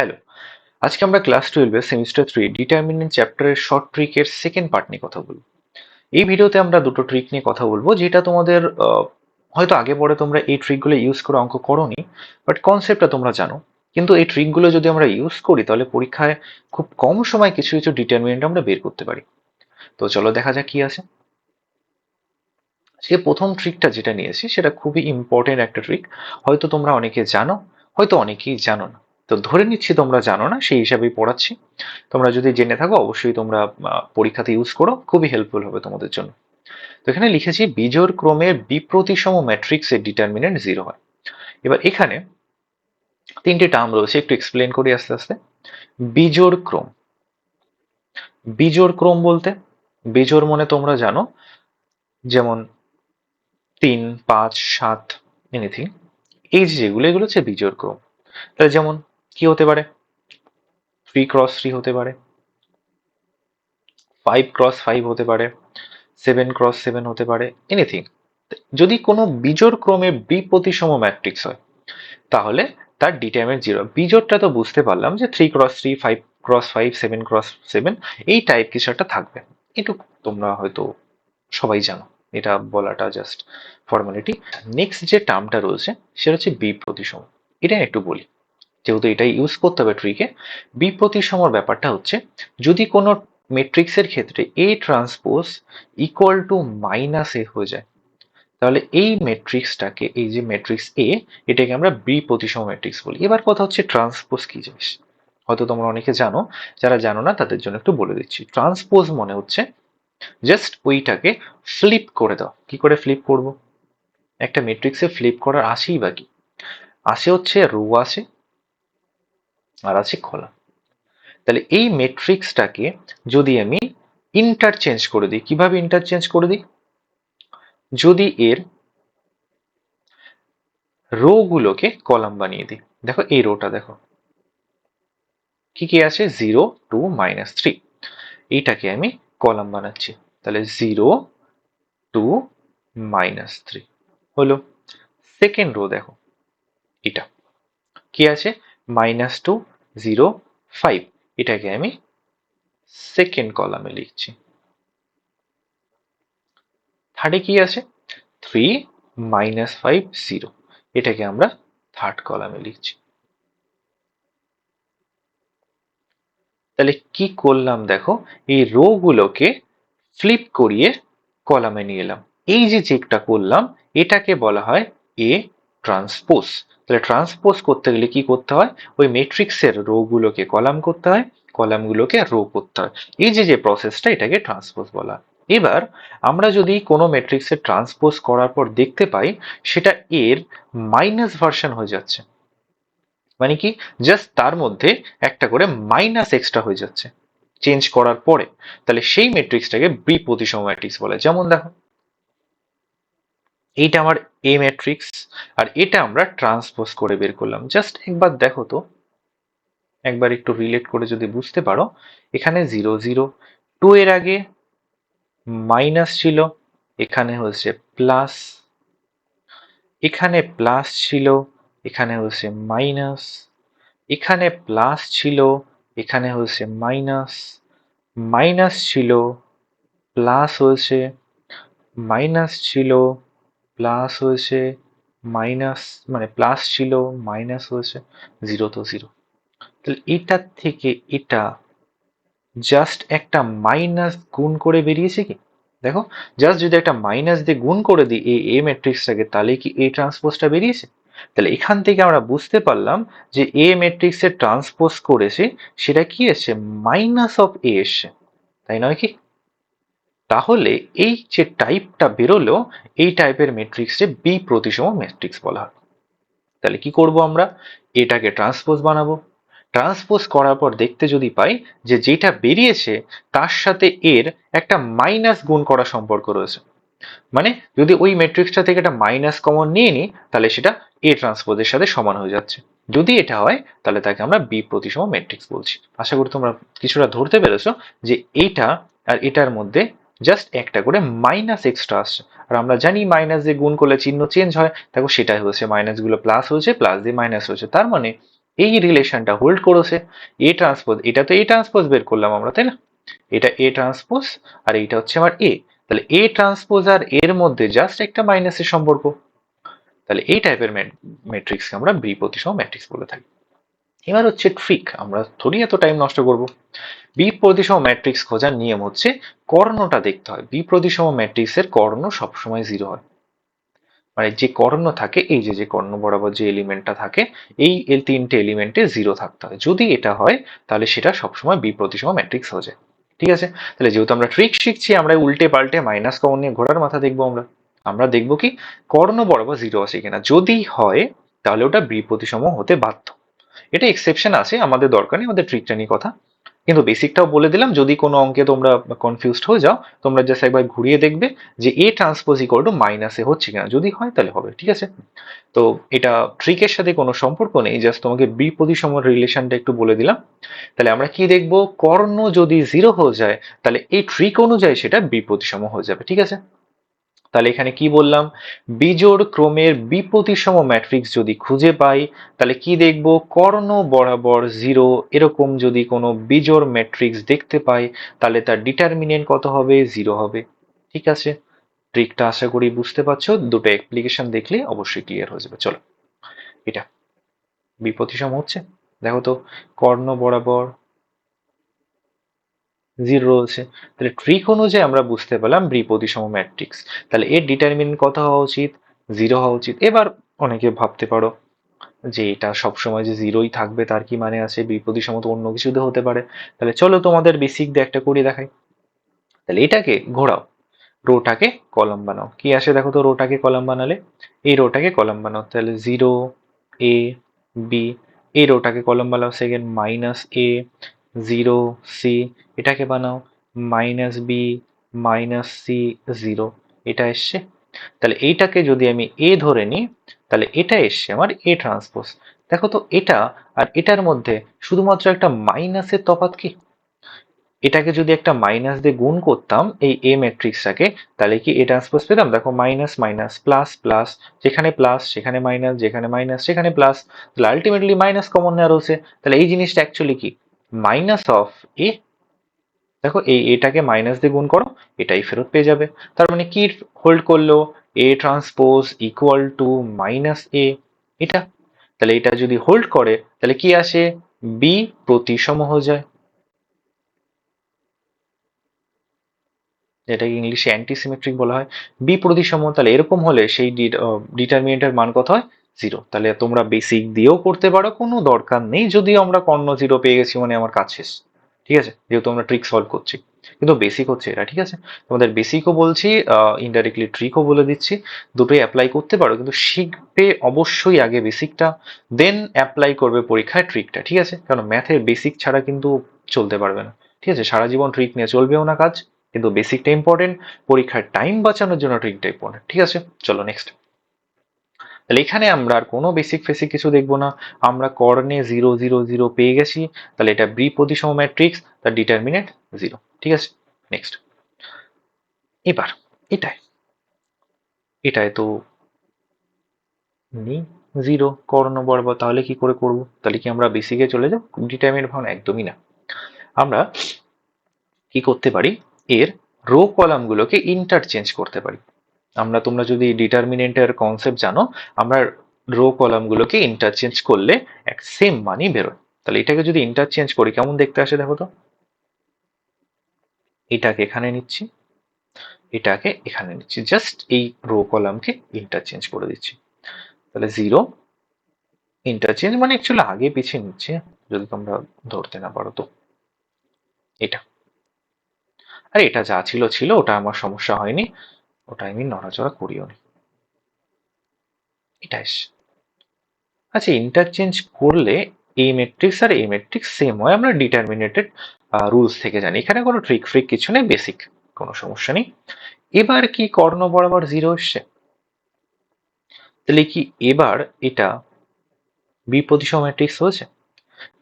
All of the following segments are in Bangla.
হ্যালো, আজকে আমরা ক্লাস 12 এর সেমিস্টার 3 ডিটারমিনেন্ট চ্যাপ্টারের শর্ট ট্রিকের সেকেন্ড পার্ট নিয়ে কথা বলবো। এই ভিডিওতে আমরা দুটো ট্রিক নিয়ে কথা বলবো যেটা তোমাদের হয়তো আগে পরে তোমরা এই ট্রিকগুলো ইউজ করে অঙ্ক করোনি, বাট কনসেপ্টটা তোমরা জানো। কিন্তু এই ট্রিকগুলো যদি আমরা ইউজ করি তাহলে পরীক্ষায় খুব কম সময় কিছু কিছু ডিটারমিনেন্ট আমরা বের করতে পারি। তো চলো দেখা যাক কি আছে। আজকে প্রথম ট্রিকটা যেটা নিয়েছি সেটা খুবই ইম্পর্টেন্ট একটা ট্রিক। হয়তো তোমরা অনেকে জানো, হয়তো অনেকেই জানো না। তো ধরে নিচ্ছি তোমরা জানো না, সেই হিসাবেই পড়াচ্ছি। তোমরা যদি জেনে থাকো অবশ্যই তোমরা পরীক্ষাতে ইউজ করো, খুবই হেল্পফুল হবে তোমাদের জন্য। তো এখানে লিখেছি বিজোড় ক্রমের বিপ্রতিসম ম্যাট্রিক্সের ডিটারমিনেন্ট 0 হয়। এবার এখানে তিনটে টার্ম রয়েছে, একটু এক্সপ্লেন করি আস্তে আস্তে। বিজোড় ক্রম, বিজোড় ক্রম বলতে বিজোড় মানে তোমরা জানো, যেমন 3, 5, 7 এনিথিং, এই যে যেগুলো এগুলো হচ্ছে বিজোড় ক্রম। তাহলে যেমন কি হতে পারে, 3x3 হতে পারে, 5x5 হতে পারে, 7x7 হতে পারে, এনিথিং। যদি কোনো বিজোড় ক্রমে বিপ্রতিসম ম্যাট্রিক্স হয় তাহলে তার ডিটারমিনেন্ট 0। বিজোড়টা তো বুঝতে পারলাম যে 3x3, 5x5, 7x7 এই টাইপ কিছু একটা থাকবে। একটু তোমরা হয়তো সবাই জানো, এটা বলাটা জাস্ট ফর্মালিটি। নেক্সট যে টার্মটা রয়েছে সেটা হচ্ছে বিপ্রতিসম। এটা একটু বলি, যেহেতু এটাই ইউজ করতে হবে ট্রিকে। বিপ্রতিসমর ব্যাপারটা হচ্ছে যদি কোনো ম্যাট্রিক্সের ক্ষেত্রে A transpose equal to minus A হয়ে যায়, তাহলে এই ম্যাট্রিক্সটাকে, এই যে ম্যাট্রিক্স এ, এটাকে আমরা বিপ্রতিসম ম্যাট্রিক্স বলি। এবার কথা হচ্ছে ট্রান্সপোজ কি জিনিস, হয়তো তোমরা অনেকে জানো, যারা জানো না তাদের জন্য একটু বলে দিচ্ছি। ট্রান্সপোজ মনে হচ্ছে জাস্ট ওইটাকে ফ্লিপ করে দাও। কি করে ফ্লিপ করব? একটা ম্যাট্রিক্সে ফ্লিপ করার আসেই বা কি, আসে হচ্ছে রো আসে আর আছে কলাম। তাহলে এই ম্যাট্রিক্সটাকে যদি আমি ইন্টারচেঞ্জ করে দিই, কিভাবে ইন্টারচেঞ্জ করে দিই? যদি এর রো গুলোকে কলাম বানিয়ে দিই। দেখো এই রোটা দেখো কি কি আছে, 0, 2, -3। এইটাকে আমি কলাম বানাচ্ছি, তাহলে 0, 2, -3 হলো। সেকেন্ড রো দেখো, এটা কি আছে, -2, 0, 5। এটাকে আমি সেকেন্ড কলামে লিখছি। থার্ডে কি আছে, 3, -5, 0। এটাকে আমরা থার্ড কলামে লিখছি। তাহলে কি করলাম দেখো, এই রো গুলোকে ফ্লিপ করিয়ে কলামে নিয়ে এলাম। এই যে চেকটা করলাম এটাকে বলা হয় এ ট্রান্সপোজ। তাহলে ট্রান্সপোজ করতে গেলে কি করতে হয়, ওই ম্যাট্রিক্সের রো গুলোকে কলাম করতে হয়, কলামগুলোকে রো করতে হয়। এই যে যে প্রসেসটা, এটাকে ট্রান্সপোজ বলা হয়। এবার আমরা যদি কোনো ম্যাট্রিক্সের ট্রান্সপোজ করার পর দেখতে পাই সেটা এর মাইনাস ভার্সন হয়ে যাচ্ছে, মানে কি, জাস্ট তার মধ্যে একটা করে মাইনাস এক্সট্রা হয়ে যাচ্ছে চেঞ্জ করার পরে, তাহলে সেই ম্যাট্রিক্সটাকে বিপ্রতিসম ম্যাট্রিক্স বলে। যেমন দেখো এইটা আমার এ ম্যাট্রিক্স, আর এটা আমরা ট্রান্সপোজ করে বের করলাম। জাস্ট একবার দেখো তো, একবার একটু রিলেট করে যদি বুঝতে পারো, এখানে 0, 0, 2 এর আগে মাইনাস ছিল, এখানে হচ্ছে প্লাস, এখানে প্লাস ছিল, এখানে হচ্ছে মাইনাস, এখানে প্লাস ছিল, এখানে হচ্ছে মাইনাস, মাইনাস ছিল, প্লাস হয়েছে, মাইনাস ছিল, প্লাস হয়েছে, মাইনাস, মানে প্লাস ছিল, মাইনাস হয়েছে, 0 তো 0। তাহলে এটার থেকে এটা জাস্ট একটা মাইনাস গুণ করে বেরিয়েছে কি, দেখো, জাস্ট যদি একটা মাইনাস দিয়ে গুণ করে দিই এই এ ম্যাট্রিক্সটাকে, তাহলে কি এ ট্রান্সপোজটা বেরিয়েছে। তাহলে এখান থেকে আমরা বুঝতে পারলাম যে এ ম্যাট্রিক্সের ট্রান্সপোজ করেছে, সেটা কি এসছে, মাইনাস অফ এ এসছে, তাই নয় কি? তাহলে এই যে টাইপটা বেরোলো, এই টাইপের ম্যাট্রিক্সে বিপ্রতিসম ম্যাট্রিক্স বলা হয়। তাহলে কি করব আমরা, এটাকে ট্রান্সপোজ বানাবো। ট্রান্সপোজ করার পর দেখতে যদি পাই যে যেটা বেরিয়েছে তার সাথে এর একটা মাইনাস গুণ করা সম্পর্ক রয়েছে, মানে যদি ওই ম্যাট্রিক্সটা থেকে একটা মাইনাস কমন নিয়ে নিই তাহলে সেটা এ ট্রান্সপোজের সাথে সমান হয়ে যাচ্ছে। যদি এটা হয় তাহলে তাকে আমরা বিপ্রতিসম ম্যাট্রিক্স বলছি। আশা করি তোমরা কিছুটা ধরতে পেরেছো যে এইটা আর এটার মধ্যে জাস্ট একটা করে মাইনাস এক্সট্রা আসছে। আর আমরা জানি মাইনাস দিয়ে গুণ করলে চিহ্ন চেঞ্জ হয়, দেখো সেটাই হয়েছে, মাইনাস গুলো প্লাস হয়েছে, প্লাস দিয়ে মাইনাস হয়েছে। তার মানে এই রিলেশনটা হোল্ড করেছে। এ ট্রান্সপোজ, এটা তো এ ট্রান্সপোজ বের করলাম আমরা, তাই না? এটা এ ট্রান্সপোজ আর এইটা হচ্ছে আমার এ। তাহলে এ ট্রান্সপোজ আর এর মধ্যে জাস্ট একটা মাইনাসের সম্পর্ক। তাহলে এই টাইপের ম্যাট্রিক্সকে আমরা বি প্রতিসম ম্যাট্রিক্স বলে থাকি। এবার হচ্ছে ট্রিক, আমরা থোড়ি এত টাইম নষ্ট করব। বি প্রতিসম ম্যাট্রিক্স খোঁজার নিয়ম হচ্ছে কর্ণটা দেখতে হয়। বি প্রতিসম ম্যাট্রিক্সের কর্ণ সবসময় 0 হয়। মানে যে কর্ণ থাকে, এই যে যে কর্ণ বরাবর যে এলিমেন্টটা থাকে, এই তিনটে এলিমেন্টে 0 থাকতে হয়। যদি এটা হয় তাহলে সেটা সবসময় বি প্রতিসম ম্যাট্রিক্স হয়ে যায়। ঠিক আছে? তাহলে যেহেতু আমরা ট্রিক শিখছি, আমরা উল্টে পাল্টে মাইনাস কমন নিয়ে ঘোড়ার মাথা দেখবো। আমরা দেখবো কি কর্ণ বরাবর 0 আছে কিনা। যদি হয় তাহলে ওটা বি প্রতিসম হতে বাধ্য। এটা এক্সেপশন আছে, আমাদের দরকার নেই, আমাদের ট্রিকটা নিয়ে কথা। কিন্তু বেসিকটাও বলে দিলাম, যদি কোনো অঙ্কে তোমরা কনফিউজড হয়ে যাও, তোমরা জাস্ট একবার ঘুরিয়ে দেখবে যে এ ট্রান্সপোজ ইকুয়াল টু মাইনাসে হচ্ছে কিনা। যদি হয় তাহলে হবে। ঠিক আছে? তো এটা ট্রিকের সাথে কোনো সম্পর্ক নেই, জাস্ট তোমাকে বি প্রতিসম রিলেশনটা একটু বলে দিলাম। তাহলে আমরা কি দেখবো, কর্ণ যদি 0 হয়ে যায় তাহলে এই ট্রিক অনুযায়ী সেটা বি প্রতিসম হয়ে যাবে। ঠিক আছে? তাহলে এখানে কি বললাম, বিজোড় ক্রমের বিপ্রতিসম ম্যাট্রিক্স যদি খুঁজে পাই তাহলে কি দেখব, কর্ণ বরাবর 0 এরকম যদি কোনো বিজোড় ম্যাট্রিক্স দেখতে পাই তাহলে তার ডিটারমিনেন্ট কত হবে, 0 হবে। ঠিক আছে? ট্রিকটা আশা করি বুঝতে পারছো, দুটো অ্যাপ্লিকেশন দেখলে অবশ্যই ক্লিয়ার হয়ে যাবে। চলো, এটা বিপ্রতিসম হচ্ছে, দেখো তো, কর্ণ বরাবর 0 রয়েছে। তাহলে ট্রিক অনুযায়ী আমরা বুঝতে পেলাম বিপ্রতিসম ম্যাট্রিক্স। তাহলে এর ডিটারমিনেন্ট কত হওয়া উচিত, 0 হওয়া উচিত। এবার অনেকে ভাবতে পারো যে এটা সবসময় যে 0ই থাকবে তার কি মানে আছে, বিপ্রতিসম তো অন্য কিছুতে হতে পারে। তাহলে চলো তোমাদের বেসিক দিয়ে একটা করে দেখাই। তাহলে এটাকে ঘোরাও, রোটাকে কলাম বানাও। কি আসে দেখো তো, রোটাকে কলাম বানালে, এই রোটাকে কলাম বানাও, তাহলে 0 a b, এই রোটাকে কলাম বানাও সেকেন্ড, -a 0 c, এটাকে বানাও -b -c 0, এটা এসছে। তাহলে এইটাকে যদি আমি এ ধরে নিই তাহলে এটা এসছে আমার এ ট্রান্সপোজ। দেখো তো, এটা আর এটার মধ্যে শুধুমাত্র একটা মাইনাসের তফাৎ কি? এটাকে যদি একটা মাইনাস দিয়ে গুণ করতাম এই এ ম্যাট্রিক্সটাকে, তাহলে কি এ ট্রান্সপোজ পেতাম? দেখো, মাইনাস মাইনাস প্লাস প্লাস, যেখানে প্লাস সেখানে মাইনাস, যেখানে মাইনাস সেখানে প্লাস, তাহলে আলটিমেটলি মাইনাস কমন নেওয়া রয়েছে। তাহলে এই জিনিসটা অ্যাকচুয়ালি কি, মাইনাস অফ এ। দেখো, এই এটাকে মাইনাস দিয়ে গুণ করো, এটাই ফেরত পেয়ে যাবে। তার মানে কি হোল্ড করলো, A transpose equal to minus A, এটা। তাহলে এটা যদি হোল্ড করে তাহলে কি আসে, বি প্রতিসম হয়ে যায়। যেটাকে ইংলিশে অ্যান্টিসিমেট্রিক বলা হয়, বি প্রতিসম। তাহলে এরকম হলে সেই ডিটারমিনেন্টের মান কত হয়, 0। তাহলে তোমরা বেসিক দিয়েও করতে পারো, কোনো দরকার নেই যদিও আমরা কর্ণ 0 পেয়ে গেছি মানে আমার কাজ শেষ। ঠিক আছে? যেহেতু আমরা ট্রিক সলভ করছি, কিন্তু বেসিক হচ্ছে এটা। ঠিক আছে? তোমাদের বেসিকও বলছি, ইনডাইরেক্টলি ট্রিকও বলে দিচ্ছি, দুটোই অ্যাপ্লাই করতে পারো, কিন্তু শিখবে অবশ্যই আগে বেসিকটা, দেন অ্যাপ্লাই করবে পরীক্ষায় ট্রিকটা। ঠিক আছে? কারণ ম্যাথের বেসিক ছাড়া কিন্তু চলতে পারবে না। ঠিক আছে? সারা জীবন ট্রিক নিয়ে চলবেও না কাজ, কিন্তু বেসিকটা ইম্পর্টেন্ট, পরীক্ষার টাইম বাঁচানোর জন্য ট্রিকটা ইম্পর্টেন্ট। ঠিক আছে? চলো নেক্সট। তাহলে এখানে আমরা আর কোনো বেসিক ফেসিক কিছু দেখবো না, আমরা কর্ণে 0 0 0 পেয়ে গেছি। তাহলে এটা বি প্রতিসম ম্যাট্রিক্স, তার ডিটারমিনেন্ট 0। ঠিক আছে? নেক্সট। এবার এটাই, এটাই তো নেই 0 কর্ণ বরাবর, তাহলে কি করে করব? তাহলে কি আমরা বেসিকে চলে যাব, ডিটারমিনেন্ট ভাঙা? একদমই না। আমরা কি করতে পারি, এর রো কলাম গুলোকে ইন্টারচেঞ্জ করতে পারি। তোমরা যদি ডিটারমিনেন্টের কনসেপ্ট জানো, আমরা রো কলাম গুলোকে ইন্টারচেঞ্জ করলে এক সেম মানই বেরোয়। তাহলে এটাকে যদি ইন্টারচেঞ্জ করি কেমন দেখতে আসে দেখো তো, এটাকে এখানে নিচ্ছি, এটাকে এখানে নিচ্ছি, জাস্ট এই রো কলামকে ইন্টারচেঞ্জ করে দিচ্ছি। তাহলে 0 ইন্টারচেঞ্জ মানে অ্যাকচুয়ালি আগে পিছিয়ে নিচ্ছে, যদি তোমরা ধরতে না পারো তো। এটা আর এটা যা ছিল ছিল, ওটা আমার সমস্যা হয়নি, ওটা আমি নড়াচড়া করিও নি। এটা এসে আচ্ছা, ইন্টারচেঞ্জ করলে এই ম্যাট্রিক্স আর এই ম্যাট্রিক্স সেম হয়, আমরা ডিটারমিনেটেড রুলস থেকে জানি, এখানে কোনো ট্রিক ফ্রিক কিছু নেই, বেসিক, কোনো সমস্যা নেই। এবার কি কর্ণ বরাবর 0 এসছে, তাহলে কি এবার এটা বি প্রতিসম ম্যাট্রিক্স হয়েছে।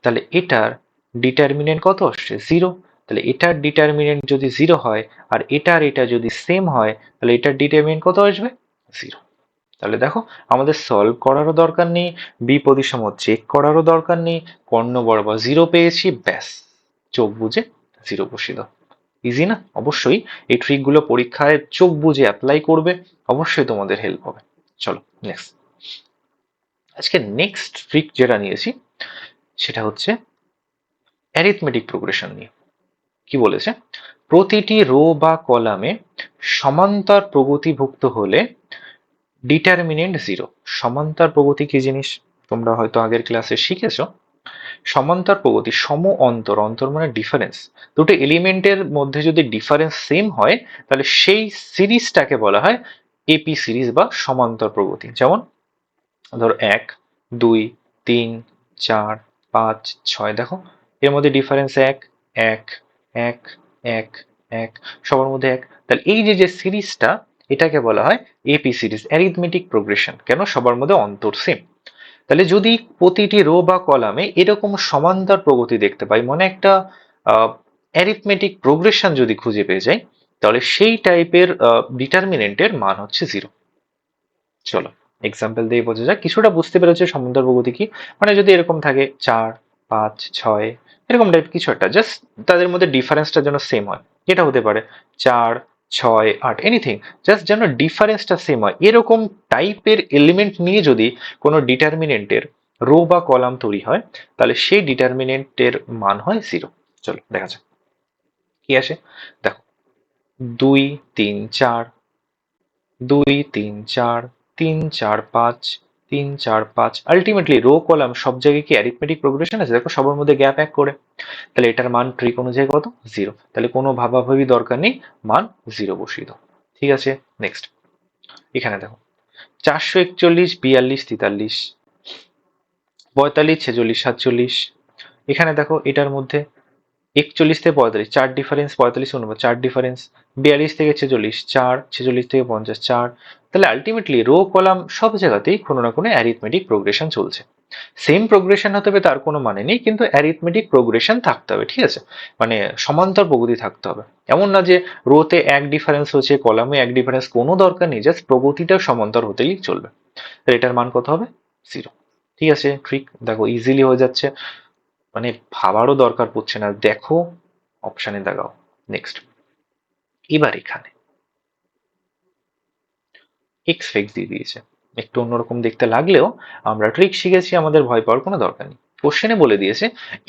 তাহলে এটার ডিটারমিনেন্ট কত আসছে, 0। তাহলে এটার ডিটারমিনেন্ট যদি 0 হয় আর এটার এটা যদি সেম হয় তাহলে এটার ডিটারমিনেন্ট কত আসবে, 0। তাহলে দেখো আমাদের সলভ করারও দরকার নেই, বি প্রতিসম চেক করারও দরকার নেই, কর্ণ বরাবর 0 পেয়েছি, ব্যাস চোখ বুজে 0 বসিয়ে দাও। ইজি না? অবশ্যই এই ট্রিকগুলো পরীক্ষায় চোখ বুজে অ্যাপ্লাই করবে, অবশ্যই তোমাদের হেল্প হবে। চলো নেক্সট। আজকে নেক্সট ট্রিক যেটা নিয়েছি সেটা হচ্ছে অ্যারিথমেটিক প্রোগ্রেশন নিয়ে। কি বলেছে? প্রতিটি রো বা কলামে সমান্তর প্রগতিভুক্ত হলে ডিটারমিনেন্ট 0। সমান্তর প্রগতি কি জিনিস তোমরা হয়তো আগের ক্লাসে শিখেছো। সমান্তর প্রগতি, সম অন্তর, অন্তর মানে ডিফারেন্স, দুটো এলিমেন্টের মধ্যে যদি ডিফারেন্স সেম হয় তাহলে সেই সিরিজটাকে বলা হয় এপি সিরিজ বা সমান্তর প্রগতি। যেমন ধরো 1, 2, 3, 4, 5, 6, দেখো এর মধ্যে ডিফারেন্স 1, 1, 1, 1, 1, সবার মধ্যে 1, তাহলে এই যে যে সিরিজটা এটাকে বলা হয় এপি সিরিজ, অ্যারিথমেটিক প্রোগ্রেশন। কেন? সবার মধ্যে অন্তর সেম। তাহলে যদি প্রতিটি রো বা কলামে এরকম সমান্তর প্রগতি দেখতে পাই, মানে একটা অ্যারিথমেটিক প্রোগ্রেশন যদি খুঁজে পেয়ে যাই, তাহলে সেই টাইপের ডিটারমিনেন্টের মান হচ্ছে 0। চলো এক্সাম্পল দিয়ে বোঝা যাক, কিছুটা বুঝতে পেরেছে সমান্তর প্রগতি কি। মানে যদি এরকম থাকে 4, 5, 6 এরকম টাইপ কিছু একটা, জাস্ট তাদের মধ্যে ডিফারেন্সটা যেন সেম হয়। এটা হতে পারে 4, 6, 8, এনিথিং, জাস্ট যেন ডিফারেন্সটা সেম হয়, এরকম টাইপের এলিমেন্ট নিয়ে যদি কোনো ডিটারমিনেন্টের রো বা কলাম তৈরি হয় তাহলে সেই ডিটারমিনেন্টের মান হয় 0। চলো দেখা যাক কি আসে। দেখো 2, 3, 4, 2, 3, 4, 3, 4, 5, 3, 4, 5, আলটিমেটলি রো কলাম সব জায়গায় কি অ্যারিথমেটিক প্রোগ্রেশন আছে? দেখো সবার মধ্যে গ্যাপ 1 করে, তাহলে এটার মান ট্রিক অনুযায়ী কত? 0। তাহলে কোনো ভাবাভাবি দরকার নেই, মান 0 বসিয়ে দাও। ঠিক আছে নেক্সট। এখানে দেখো 441, 42, 43, 45, 46, 47, এখানে দেখো এটার মধ্যে 41 থেকে 45 4 ডিফারেন্স, 45 49 4 ডিফারেন্স, 42 থেকে 46 4, 46 থেকে 50 4। তাহলে আলটিমেটলি রো কলাম সব জায়গাতেই কোনো না কোনো অ্যারিথমেটিক প্রোগ্রেশন চলছে। সেম প্রোগ্রেশন হতে হবে তার কোনো মানে নেই, কিন্তু অ্যারিথমেটিক প্রোগ্রেশন থাকতে হবে। ঠিক আছে, মানে সমান্তর প্রগতি থাকতে হবে। এমন না যে রোতে 1 ডিফারেন্স হচ্ছে, কলামে 1 ডিফারেন্স, কোনো দরকার নেই, জাস্ট প্রগতিটা সমান্তর হতেই চলবে। তাহলে এটার মান কত হবে? 0। ঠিক আছে, ট্রিক দেখো ইজিলি হয়ে যাচ্ছে, মানে ভাবারও দরকার পড়ছে না, দেখো অপশানে দেখাও। নেক্সট। এবার এখানে এক্স ফিক্স দিয়ে দিয়েছে, একটু অন্যরকম দেখতে লাগলেও আমরা ট্রিক শিখেছি, আমাদের ভয় পাওয়ার কোনো দরকার নেই। কোশ্চেনে বলে দিয়েছে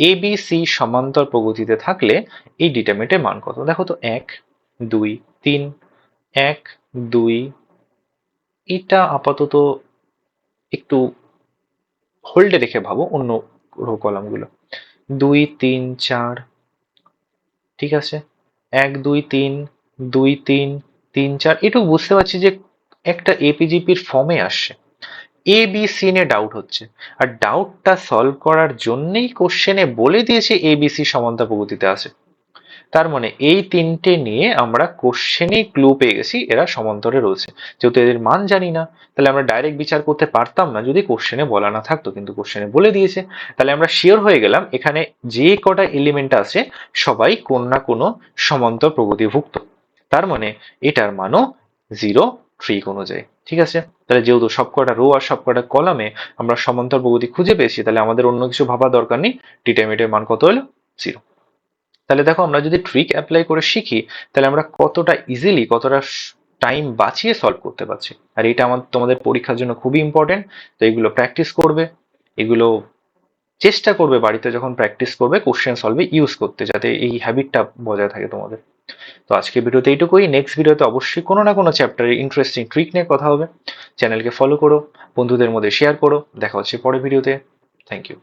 এ বি সি সমান্তর প্রগতিতে থাকলে এই ডিটারমিনেন্টের মান কত। দেখো তো 1, 2, 3, 1, 2, এটা আপাতত একটু হোল্ডে রেখে ভাবো অন্য রো কলামগুলো। 2, 3, 4, ঠিক আছে, 1, 2, 3, 2, 3, 3, 4, এটুকু বুঝতে পারছি যে একটা এপিজিপির ফর্মে আসছে। এ বি সি নিয়ে ডাউট হচ্ছে, আর ডাউটটা সলভ করার জন্যই কোশ্চেনে বলে দিয়েছে এ বি সি সমান্তর প্রগতিতে আছে। তার মানে এই তিনটে নিয়ে আমরা কোশ্চেনেই ক্লু পেয়ে গেছি এরা সমান্তরে রয়েছে। যেহেতু এদের মান জানি না, তাহলে আমরা ডাইরেক্ট বিচার করতে পারতাম না যদি কোশ্চেনে বলা না থাকতো, কিন্তু কোশ্চেনে বলে দিয়েছে। তাহলে আমরা শিওর হয়ে গেলাম এখানে যে কটা এলিমেন্ট আছে সবাই কোন না কোনো সমান্তর প্রগতিভুক্ত। তার মানে এটার মানও 0 ট্রিক অনুযায়ী। ঠিক আছে, তাহলে যেহেতু সবকটা রো আর সবকটা কলামে আমরা সমান্তর প্রগতি খুঁজে পেয়েছি, তাহলে আমাদের অন্য কিছু ভাবার দরকার নেই, ডিটারমিনেন্টের মান কত হলো? 0। তাহলে দেখো আমরা যদি ট্রিক অ্যাপ্লাই করে শিখি তাহলে আমরা কতটা ইজিলি, কতটা টাইম বাঁচিয়ে সলভ করতে পারছি। আর এটা তোমাদের পরীক্ষার জন্য খুবই ইম্পর্টেন্ট। তো এগুলো প্র্যাকটিস করবে, এগুলো চেষ্টা করবে বাড়িতে যখন প্র্যাকটিস করবে কোশ্চেন সলভে ইউজ করতে, যাতে এই হ্যাবিটটা বজায় থাকে তোমাদের। তো আজকে ভিডিওতে এইটুকুই, নেক্সট ভিডিওতে অবশ্যই কোনো না কোনো চ্যাপ্টারে ইন্টারেস্টিং ট্রিক নিয়ে কথা হবে। চ্যানেলকে ফলো করো, বন্ধুদের মধ্যে শেয়ার করো, দেখা হচ্ছে পরের ভিডিওতে। Thank you.